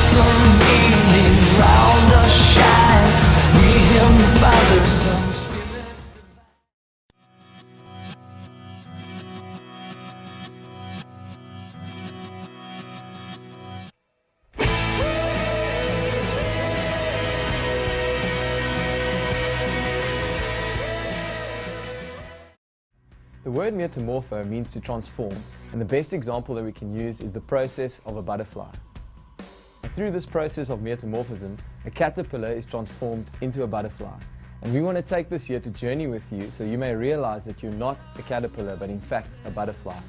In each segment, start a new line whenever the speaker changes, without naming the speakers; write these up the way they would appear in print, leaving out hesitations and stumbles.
awesome evening round the shine. We hymn the Father, Son, Spirit.
The word metamorpho means to transform, and the best example that we can use is the process of a butterfly. Through this process of metamorphism, a caterpillar is transformed into a butterfly. And we want to take this year to journey with you so you may realize that you're not a caterpillar, but in fact a butterfly.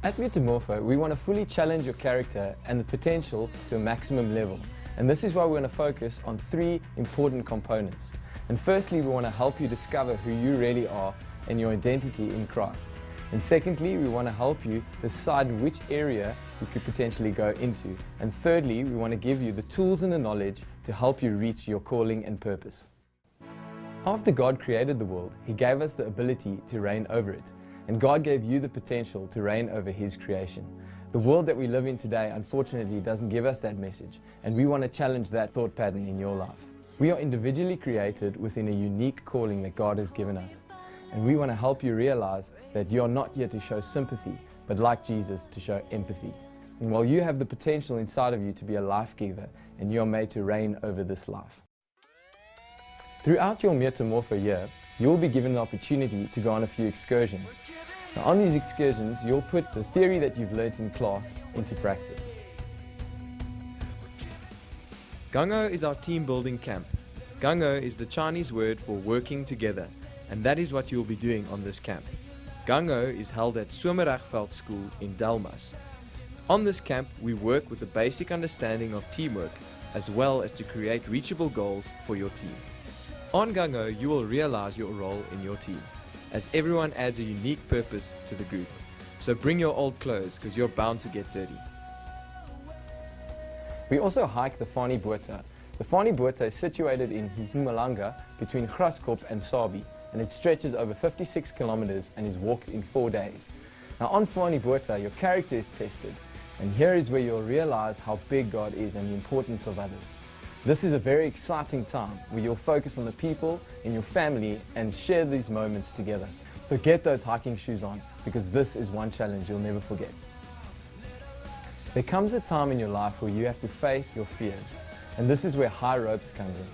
At Metamorpho, we want to fully challenge your character and the potential to a maximum level. And this is why we want to focus on 3 important components. And firstly, we want to help you discover who you really are and your identity in Christ. And secondly, we want to help you decide which area you could potentially go into. And thirdly, we want to give you the tools and the knowledge to help you reach your calling and purpose. After God created the world, He gave us the ability to reign over it. And God gave you the potential to reign over His creation. The world that we live in today, unfortunately, doesn't give us that message. And we want to challenge that thought pattern in your life. We are individually created within a unique calling that God has given us. And we want to help you realize that you're not here to show sympathy, but like Jesus, to show empathy. And while you have the potential inside of you to be a life giver, and you're made to reign over this life. Throughout your Metamorpho year, you'll be given the opportunity to go on a few excursions. Now, on these excursions, you'll put the theory that you've learnt in class into practice.
Gango is our team building camp. Gango is the Chinese word for working together, and that is what you will be doing on this camp. Gango is held at Somerachveld School in Delmas. On this camp, we work with a basic understanding of teamwork, as well as to create reachable goals for your team. On Gango, you will realize your role in your team, as everyone adds a unique purpose to the group. So bring your old clothes, because you're bound to get dirty.
We also hike the Fani Botha. The Fani Botha is situated in Mpumalanga between Graskop and Sabi, and it stretches over 56 kilometers and is walked in 4 days. Now on Fani Botha, your character is tested, and here is where you'll realize how big God is and the importance of others. This is a very exciting time where you'll focus on the people in your family and share these moments together. So get those hiking shoes on, because this is one challenge you'll never forget. There comes a time in your life where you have to face your fears, and this is where high ropes comes in.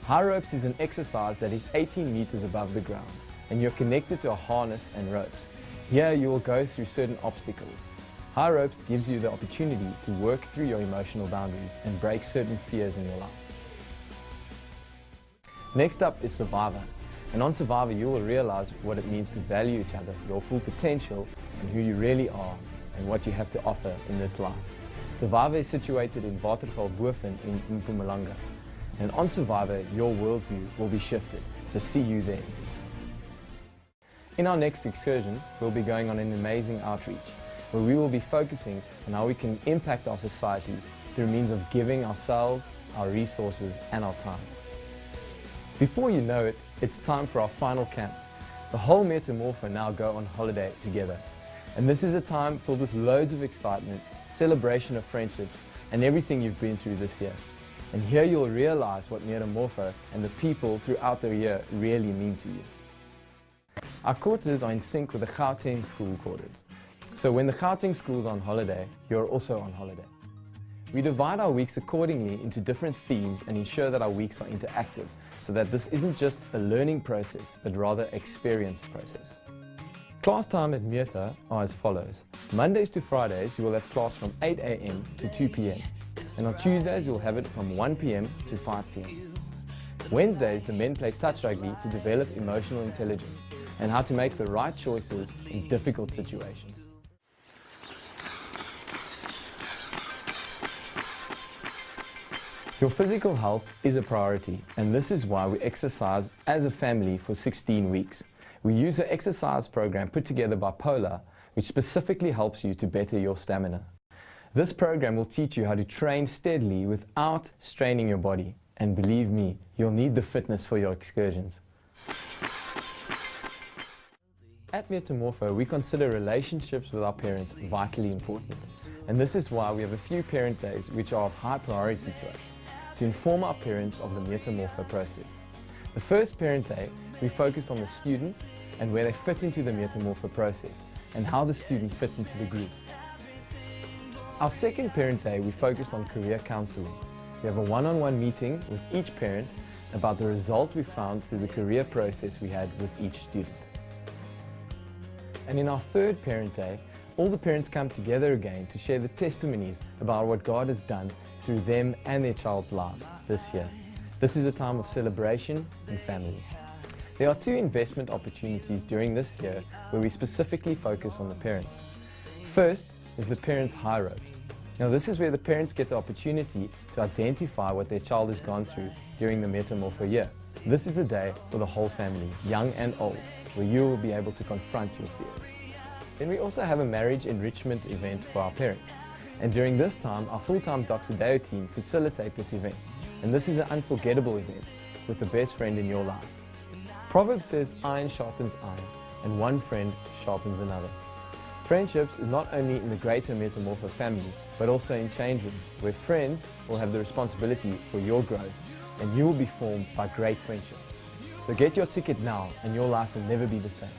High ropes is an exercise that is 18 meters above the ground, and you're connected to a harness and ropes. Here you will go through certain obstacles. High ropes gives you the opportunity to work through your emotional boundaries and break certain fears in your life. Next up is Survivor, and on Survivor you will realize what it means to value each other, your full potential, and who you really are, and what you have to offer in this life. Survivor is situated in Watervalboven in Mpumalanga. And on Survivor, your worldview will be shifted, so see you there. In our next excursion, we'll be going on an amazing outreach, where we will be focusing on how we can impact our society through means of giving ourselves, our resources, and our time. Before you know it, it's time for our final camp. The whole Metamorpho now go on holiday together. And this is a time filled with loads of excitement, celebration of friendships, and everything you've been through this year. And here you'll realize what Metamorpho and the people throughout the year really mean to you. Our quarters are in sync with the Gauteng school quarters. So when the Gauteng school's on holiday, you're also on holiday. We divide our weeks accordingly into different themes and ensure that our weeks are interactive, so that this isn't just a learning process, but rather experience process. Class time at Meta are as follows. Mondays to Fridays, you will have class from 8 a.m. to 2 p.m. And on Tuesdays, you'll have it from 1 p.m. to 5 p.m. Wednesdays, the men play touch rugby to develop emotional intelligence and how to make the right choices in difficult situations. Your physical health is a priority, and this is why we exercise as a family for 16 weeks. We use an exercise program put together by Polar, which specifically helps you to better your stamina. This program will teach you how to train steadily without straining your body. And believe me, you'll need the fitness for your excursions. At Metamorpho, we consider relationships with our parents vitally important. And this is why we have a few parent days which are of high priority to us, to inform our parents of the Metamorpho process. The first parent day, we focus on the students and where they fit into the Metamorpho process and how the student fits into the group. Our second parent day, we focus on career counseling. We have a one-on-one meeting with each parent about the result we found through the career process we had with each student. And in our third parent day, all the parents come together again to share the testimonies about what God has done through them and their child's life this year. This is a time of celebration and family. There are 2 investment opportunities during this year where we specifically focus on the parents. First is the Parents' High Ropes. Now this is where the parents get the opportunity to identify what their child has gone through during the Metamorpho year. This is a day for the whole family, young and old, where you will be able to confront your fears. Then we also have a marriage enrichment event for our parents. And during this time, our full-time Doxadeo team facilitate this event. And this is an unforgettable event with the best friend in your life. Proverbs says, iron sharpens iron, and one friend sharpens another. Friendships is not only in the greater Metamorpho family, but also in change rooms, where friends will have the responsibility for your growth, and you will be formed by great friendships. So get your ticket now, and your life will never be the same.